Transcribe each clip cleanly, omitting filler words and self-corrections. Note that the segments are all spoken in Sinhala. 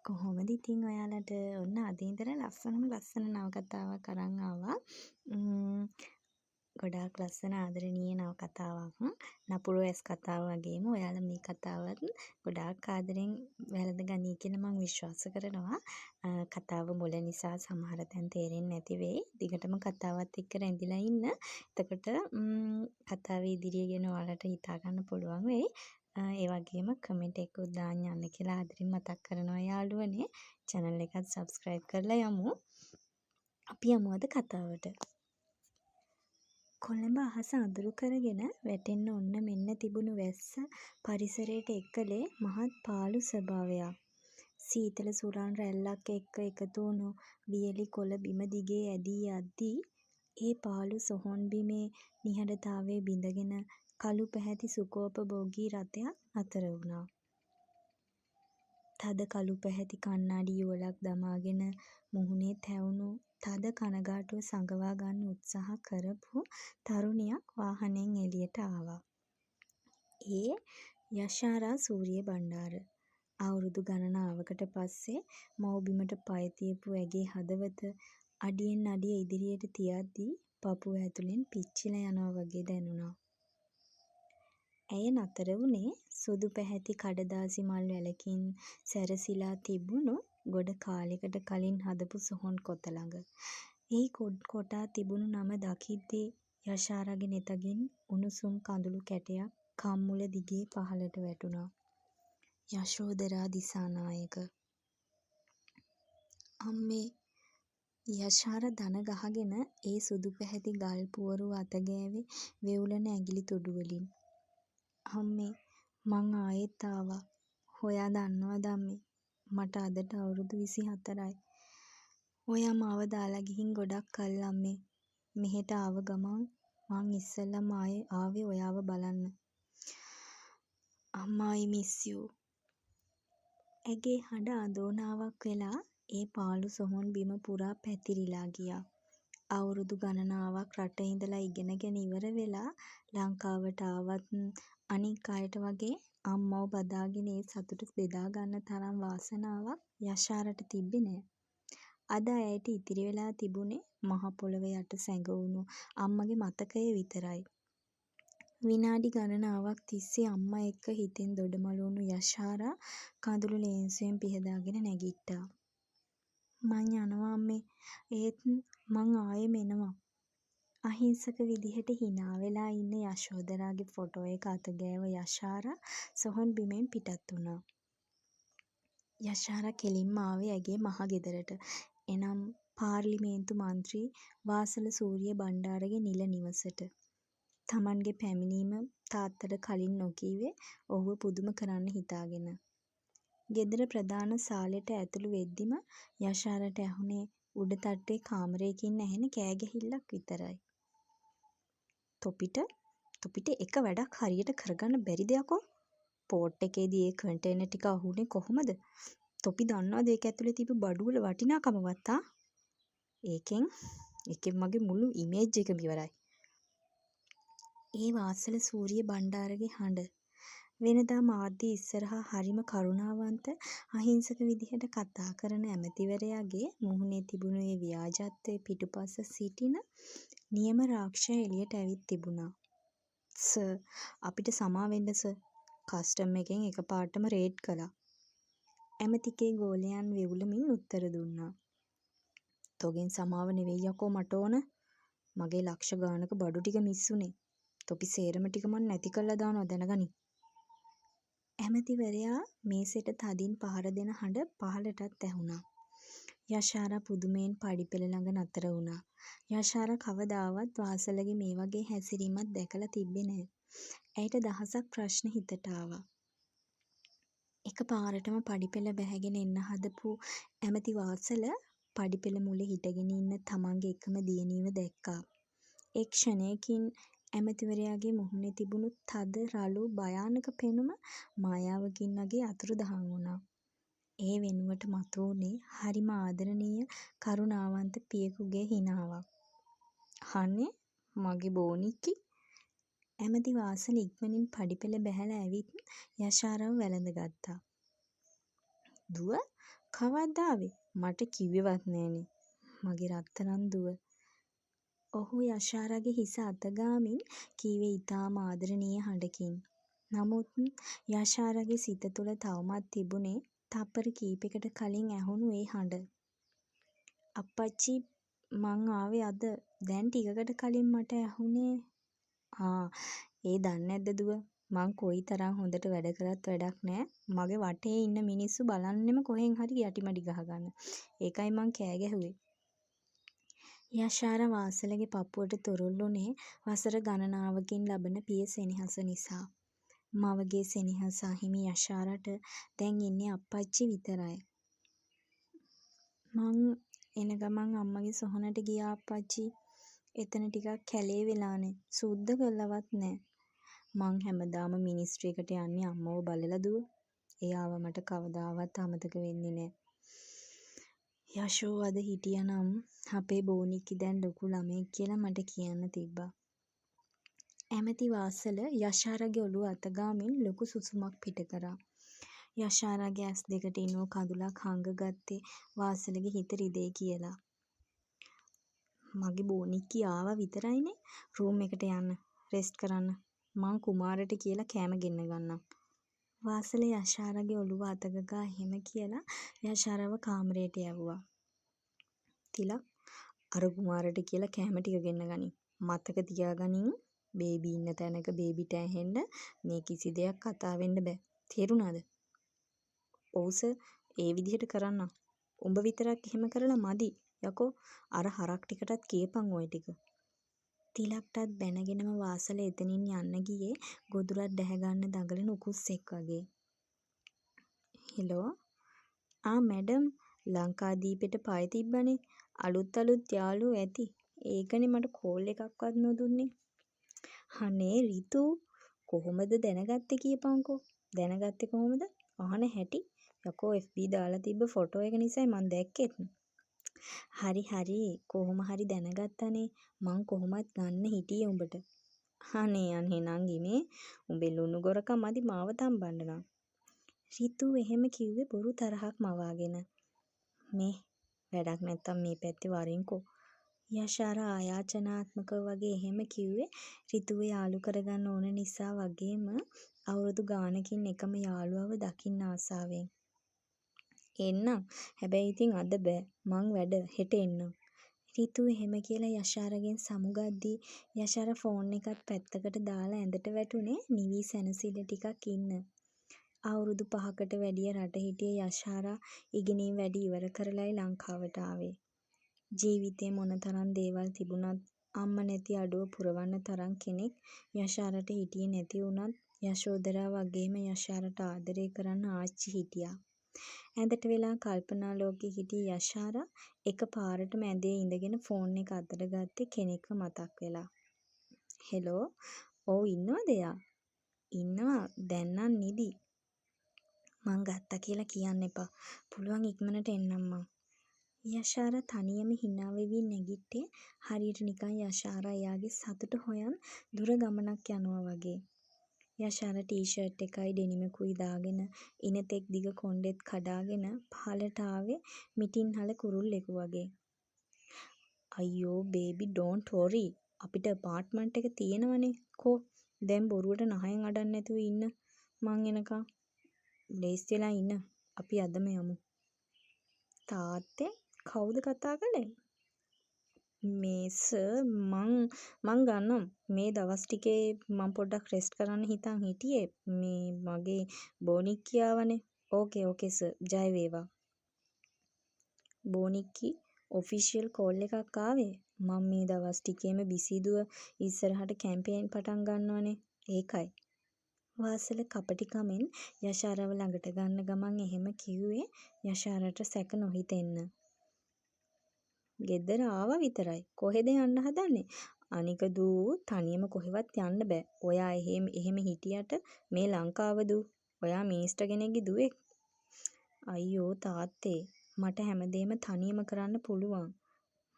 කොහොමද ඉතින් ඔයාලට ඔන්න අද ඉඳලා ලස්සන නවකතාවක් අරන් ආවා. ගොඩාක් ලස්සන ආදරණීය නවකතාවක්. නපුරු ඇස් කතාව වගේම ඔයාලා මේ කතාවත් ගොඩාක් ආදරෙන් වැළඳගනී කියලා මම විශ්වාස කරනවා. කතාව මුල නිසා සමහර තැන් තේරෙන්නේ නැති වෙයි. දිගටම කතාවත් එක්ක රැඳිලා ඉන්න. එතකොට කතාවේ ඉදිරිය ගැන ඔයාලට හිතා ගන්න පුළුවන් වෙයි. ඒ වගේම කමෙන්ට් එකකුත් දාන්න යන්න කියලා ආදරෙන් මතක් කරනවා යාළුවනේ. channel එකත් subscribe කරලා යමු. අපි යමු අද කතාවට. කොළඹ අහස අඳුරු කරගෙන වැටෙන්න ඔන්න මෙන්න තිබුණු වැස්ස පරිසරයට එක්කලේ මහත් පාළු ස්වභාවයක්. සීතල සුරන් රැල්ලක් එක්ක එකතු වුණු වියලි කොළ බිම දිගේ ඇදී යද්දී ඒ පාළු සොහොන් බිමේ නිහඬතාවයේ බිඳගෙන කළු පැහැති සුකෝපභෝගී රථයක් නතර වුණා. තද කළු පැහැති කණ්ණාඩි යුවලක් දමාගෙන මුහුණේ තැවුණු තද කනගාටුව සඟවා ගන්න උත්සාහ කරපු තරුණියක් වාහනයෙන් එළියට ආවා. ඒ යශාරා සූරිය බණ්ඩාර. අවුරුදු ගණනාවකට පස්සේ මව්බිමට පය තියපු ඇගේ හදවත අඩියෙන් අඩිය ඉදිරියට තියද්දී පපුව ඇතුලෙන් පිච්චිලා යනවා වගේ දැනුණා. ඇය නතර වුණේ සුදු පැහැති කඩදාසි මල් වැලකින් සැරසිලා තිබුණු ගොඩ කාලෙකට කලින් හදපු සොහොන් කොත ළඟ. එහි කොටා තිබුණු නම දකිද්දී යශාරාගේ නෙතකින් උණුසුම් කඳුළු කැටයක් කම්මුල දිගේ පහළට වැටුණා. යශෝදරා දිසානායක. අම්මේ. යශාරා දන ගහගෙන ඒ සුදු පැහැති ගල් පුවරුව අත ගෑවේ වෙවුලන ඇඟිලි තුඩු වලින්. අම්මේ මං ආයෙත් ආවා. ඔයා දන්නවද අම්මේ? මට අදට අවුරුදු 24යි. ඔයා මාව දාලා ගිහින් ගොඩක් කල් අම්මේ. මෙහෙට ආව ගමන් මං ඉස්සෙල්ලම ආවේ ඔයාව බලන්න. අම්මා I miss you. ඇගේ හඬ අඳෝනාවක් වෙලා ඒ පාළු සොහොන් බිම පුරා පැතිරිලා ගියා. අවුරුදු ගණනාවක් රට ඉඳලා ඉගෙනගෙන ඉවර වෙලා ලංකාවට ආවත් අනික් අයට වගේ අම්මව බදාගෙන ඒ සතුට බෙදා ගන්න තරම් වාසනාවක් යශාරට තිබ්බේ නෑ. අද ඇයට ඉතිරි වෙලා තිබුණේ මහ පොළොව යට සැඟවුණු අම්මගේ මතකය විතරයි. විනාඩි ගණනාවක් තිස්සේ අම්මා එක්ක හිතෙන් දොඩමළු වුණු යශාරා කඳුළු ලේන්සුවෙන් පිහදාගෙන නැගිට්ටා. මං යනවා අම්මේ. ඒත් මං ආයෙම එනවා. අහිංසක විදිහට hina වෙලා ඉන්න යශෝදරාගේ ෆොටෝ එක අත ගෑව යශාරා සොහොන් බිමෙන් පිටත් වුණා. යශාරා කෙලින්ම ආවේ ඇගේ මහ ගෙදරට. එනම් පාර්ලිමේන්තු මන්ත්‍රී වාසල සූරිය බණ්ඩාරගේ නිල නිවසට. තමන්ගේ පැමිණීම තාත්තට කලින් නොකීවේ ඔහුව පුදුම කරන්න හිතාගෙන. ගෙදර ප්‍රධාන සාලෙට ඇතුළු වෙද්දිම යශාරට ඇහුනේ උඩ තට්ටුවේ කාමරයකින් ඇහෙන කෑ ගැහිල්ලක් විතරයි. තොපිට එක වැඩක් හරියට කරගන්න බැරිද යකෝ? පෝට් එකේදී ඒ කන්ටේනර් ටික අහුනේ කොහොමද? තොපි දන්නවද ඒක ඇතුලේ තිබ්බ බඩු වල වටිනාකමවත් ආ? ඒකෙන් මගේ මුළු ඉමේජ් එකම ඉවරයි. ඒ වාසල සූරිය බණ්ඩාරගේ හඬ. වෙනදා මාධ්‍ය ඉස්සරහා හරිම කරුණාවන්ත අහිංසක විදිහට කතා කරන ඇමතිවරයාගේ මුහුණේ තිබුණු ඒ ව්‍යාජත්වයේ පිටුපස සිටින නියම රාක්ෂයා එළියට ඇවිත් තිබුණා. සර් අපිට සමා වෙන්න සර්. කස්ටම් එකෙන් එකපාරටම රේඩ් කළා. ඇමතිගේ ගෝලයන් වෙවුලමින් උත්තර දුන්නා. තොගෙන් සමාව නෙවෙයි යකෝ මට ඕන. මගේ ලක්ෂ ගානක බඩු ටික මිස් උනේ. තොපි සේරම ටික මන් නැති කරලා දානවා දැනගනි. ඇමතිවරයා මේසෙට තදින් පහර දෙන හඬ පහළටත් ඇහුණා. යශාරා පුදුමයෙන් පඩිපෙළ ළඟ නතර වුණා. යශාරා කවදාවත් වාසලගේ මේ වගේ හැසිරීමක් දැකලා තිබ්බේ නෑ. ඇයට දහසක් ප්‍රශ්න හිතට ආවා. එකපාරටම පඩිපෙළ බැහැගෙන එන්න හදපු ඇමති වාසල පඩිපෙළ මුලේ හිටගෙන ඉන්න තමන්ගේ එකම දියණියව දැක්කා. එක් ක්ෂණයකින් ඇමතිවරයාගේ මුහුණේ තිබුණු තද රළු භයානක පෙනුම මායාවකින් වගේ අතුරුදහන් වුණා. ඒ වෙනුවට මතුවුණේ හරිම ආදරණීය කරුණාවන්ත පියෙකුගේ හිනාවක්. "අනේ මගේ බෝනික්කි." ඇමති වාසල ඉක්මනින් පඩිපෙළ බැහැලා ඇවිත් යශාරාව වැළඳ ගත්තා. "දුව කවද්ද ආවේ? මට කිව්වෙවත් නෑනේ. මගේ රත්තරන් දුව. ඔහු යශාරාගේ හිස අතගාමින් කීවේ ඉතාම ආදරණීය හඬකින්. නමුත් යශාරාගේ සිත තුළ තවමත් තිබුණේ තප්පර කීපයකට කලින් ඇහුණු ඒ හඬ. අප්පච්චි මං ආවේ අද. දැන් ටිකකට කලින් මට ඇහුනේ. ඒ දන්නේ නැද්ද දුව? මං කොයි තරම් හොඳට වැඩ කරත් වැඩක් නෑ. මගේ වටේ ඉන්න මිනිස්සු බලන්නෙම කොහෙන් හරි යටිමඩි ගහගන්න. ඒකයි මං කෑ ගැහුවේ. යශාරා වාසලගේ පපුවට තුරුල් වුණේ වසර ගණනාවකින් ලබන පිය සෙනෙහස නිසා. මවගේ සෙනෙහස අහිමි යශාරට දැන් ඉන්නේ අප්පච්චි විතරයි. මං එන ගමන් අම්මගේ සොහනට ගියා අප්පච්චි. එතන ටිකක් කැලේ වෙලානේ. සුද්ද කළවත් නෑ. මං හැමදාම මිනිස්ට්‍රි එකට යන්නේ අම්මව බලලා දුව. එයාව මට කවදාවත් අමතක වෙන්නේ නෑ. යශෝ අද හිටියනම් අපේ බෝනික්කි දැන් ලොකු ළමයෙක් කියලා මට කියන්න තිබ්බා. ඇමති වාසල යශාරාගේ ඔළුව අතගාමින් ලොකු සුසුමක් පිට කරා. යශාරාගේ ඇස් දෙකට ඉනුව කඳුලක් හංගගත්තේ වාසලගේ හිත රිදෙයි කියලා. මගේ බෝනික්කි ආවා විතරයිනේ. රූම් එකට යන්න. රෙස්ට් කරන්න. මං කුමාරට කියලා කෑම ගෙන්න ගන්නම්. වාසල යශාරාගේ ඔළුව අතගගා එහෙම කියලා යශාරාව කාමරයට යැවුවා. තිලක් අර කුමාරට කියලා කෑම ටික ගෙන්න ගනින්. මතක තියාගනින් බේබී ඉන්න තැනක බේබිට ඇහෙන්න මේ කිසි දෙයක් කතා වෙන්න බෑ. තේරුණාද? ඔව් සර්. ඒ විදිහට කරන්නම්. උඹ විතරක් එහෙම කරලා මදි. යකෝ අර හරක් ටිකටත් කියපන් ඔය ටික. තිලක්ටත් බැනගෙනම වාසල එතනින් යන්න ගියේ ගොදුරක් දැහැ ගන්න දඟලන උකුස්සෙක් වගේ. හෙලෝ. මැඩම් ලංකාදීපෙට පය තිබ්බනේ. අලුත් යාළුවෝ ඇති. ඒකනේ මට කෝල් එකක්වත් නොදුන්නේ. අනේ රිතු කොහොමද දැනගත්තේ කියපන්කෝ. දැනගත්තේ කොහොමද? අහන හැටි. යකෝ FB දාලා තිබ්බ ෆොටෝ එක නිසායි මං දැක්කෙත්. හරි කොහොම හරි දැනගත්තනේ. මං කොහොමත් ගන්න හිටියේ උඹට. අනේ නංගි මේ උඹේ ලුණු ගොරකම් මදි මාව තම්බන්න නම්. රිතු එහෙම කිව්වේ බොරු තරහක් මවාගෙන. මේ වැඩක් නැත්තම් මේ පැත්තේ වරින්කෝ. යශාරා ආයාචනාත්මකව වගේ එහෙම කිව්වේ රිතුව යාළු කරගන්න ඕන නිසා වගේම අවුරුදු ගානකින් එකම යාළුවව දකින්න ආසාවෙන්. එන්නම්. හැබැයි ඉතින් අද බෑ. මං වැඩ හෙට එන්නම්. රිතු එහෙම කියලා යශාරගෙන් සමුගද්දී යශාරා ෆෝන් එකත් පැත්තකට දාලා ඇඳට වැටුනේ නිවි සැනසෙල්ල ටිකක් ඉන්න. අවුරුදු 5කට වැඩිය රට හිටිය යශාරා ඉගෙනීම් වැඩි ඉවර කරලයි ලංකාවට ආවේ. ජීවිතේ මොනතරම් දේවල් තිබුණත් අම්ම නැති අඩුව පුරවන්න තරම් කෙනෙක් යශාරට හිටියේ නැති වුණත් යශෝදරා වගේම යශාරට ආදරය කරන්න ආච්චි හිටියා. ඇඳට වෙලා කල්පනා ලෝකෙ හිටිය යශාරා එක පාරටම ඇඳේ ඉඳගෙන ෆෝන් එක අතට ගත්තේ කෙනෙක්ව මතක් වෙලා. හෙලෝ. ඔව් ඉන්නවද එයා? ඉන්නවා. දැන් නම් නිදි. මං ගත්තා කියලා කියන්න එපා. පුළුවන් ඉක්මනට එන්නම් මං. යශාරා තනියම hina වෙමින් නැගිට්ටේ හරියට නිකන් යශාරා එයාගේ සතුට හොයන් දුර ගමනක් යනවා වගේ. යශාරා ටී-ෂර්ට් එකයි ඩෙනිමකුයි දාගෙන ඉනතෙක් දිග කොණ්ඩෙත් කඩාගෙන පහලට ආවේ මිටින් හල කුරුල්ලෙකු වගේ. අයියෝ බේබි ඩෝන්ට් වොරි. අපිට අපාර්ට්මන්ට් එක තියෙනවනේ. කෝ දැන් බොරුවට නහයෙන් අඩන්න නැතුව ඉන්න. මං එනකම් ලේස්ති වෙලා ඉන්න. අපි අදම යමු. තාත්තේ කවුද කතා කළේ? මේ සර් මං ගන්නම්. මේ දවස් ටිකේ මං පොඩ්ඩක් රෙස්ට් කරන්න හිතන් හිටියේ. මේ මගේ බෝනික්කි ආවනේ. ඕකේ සර්. ජය වේවා. බෝනික්කි ඔෆිෂියල් කෝල් එකක් ආවේ. මං මේ දවස් ටිකේම බිසි දුව ඉස්සරහට කැම්පේන් පටන් ගන්නවනේ. ඒකයි. වාසල කපටිකමෙන් යශාරාව ළඟට ගන්න ගමන් එහෙම කිව්වේ යශාරට සැක නොහිතෙන්න. ගෙදර ආවා විතරයි. කොහෙද යන්න හදන්නේ? අනික දූ තනියම කොහෙවත් යන්න බෑ. ඔයා එහෙම හිටියට මේ ලංකාව දූ. ඔයා මිනිස්ටර් කෙනෙක්ගේ දුවෙක්. අයියෝ තාත්තේ මට හැමදේම තනියම කරන්න පුළුවන්.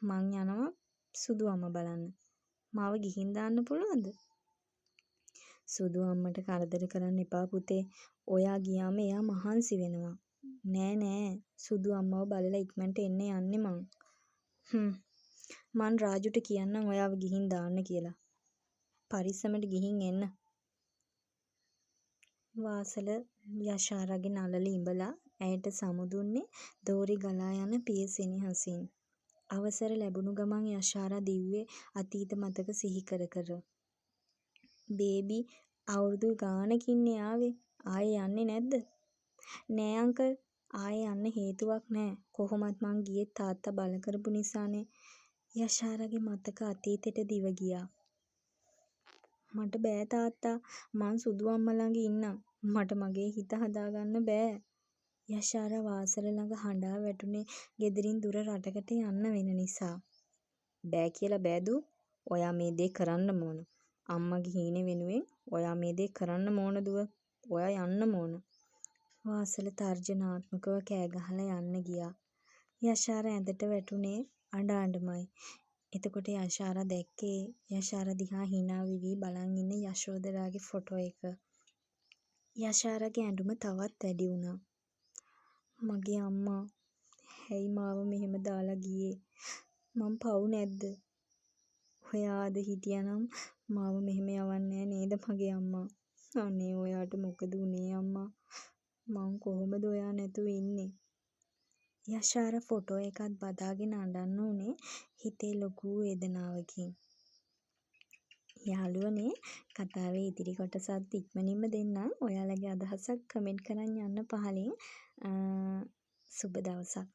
මං යනවා සුදු අම්මා බලන්න. මාව ගිහින් දාන්න පුළුවන්ද? සුදු අම්මට කරදර කරන්න එපා පුතේ. ඔයා ගියාම එයා මහන්සි වෙනවා. නෑ නෑ සුදු අම්මව බලලා ඉක්මනට එන්න යන්නේ මං. මං රාජුට කියන්නම් ඔයාව ගිහින් දාන්න කියලා. පරිස්සමට ගිහින් එන්න. වාසල යශාරාගේ නළල ඉඹලා ඇයට සමුදුන්නේ දෝරි ගලා යන පිය සෙනෙහසින්. අවසර ලැබුණු ගමන් යශාරා දිව්වේ අතීත මතක සිහි කර කර. බේබී අවුරුදු ගානකින්නේ ආවේ. ආයේ යන්නේ නැද්ද? නෑ අංකල් ආයේ යන්න හේතුවක් නෑ. කොහොමත් මං ගියේ තාත්තා බල කරපු නිසානේ. යශාරාගේ මතක අතීතෙට දිව ගියා. මට බෑ තාත්තා මං සුදු අම්මා ළඟ ඉන්නම්. මට මගේ හිත හදාගන්න බෑ. යශාරා වාසල ළඟ හඬා වැටුනේ ගෙදරින් දුර රටකට යන්න වෙන නිසා. බෑ කියලා බෑදු. ඔයා මේ දේ කරන්නම ඕන. අම්මගේ හීනේ වෙනුවෙන් ඔයා මේ දේ කරන්නම ඕන දුව. ඔයා යන්නම ඕන. වාසල තර්ජනාත්මකව කෑ ගහලා යන්න ගියා. යශාරා ඇඳට වැටුනේ අඬ අඬමයි. එතකොට යශාරා දැක්කේ යශාරා දිහා hina වෙවි බලන් ඉන්න යශෝදරාගේ ෆොටෝ එක. යශාරාගේ ඇඬුම තවත් වැඩි වුණා. මගේ අම්මා හැයි මාව මෙහෙම දාලා ගියේ. මං පව් නැද්ද? ඔයා අද හිටියනම් මාව මෙහෙම යවන්නේ නේද මගේ අම්මා? අනේ ඔයාට මොකද උනේ අම්මා? මං කොහොමද ඔයා නැතුව ඉන්නේ? යශාරා ෆොටෝ එකත් බදාගෙන අඬන්න උනේ හිතේ ලොකු වේදනාවකින්. යාළුවනේ කතාවේ ඉතිරි කොටසත් ඉක්මනින්ම දෙන්නම්. ඔයාලගේ අදහසක් කමෙන්ට් කරන් යන්න පහලින්. සුබ දවසක්.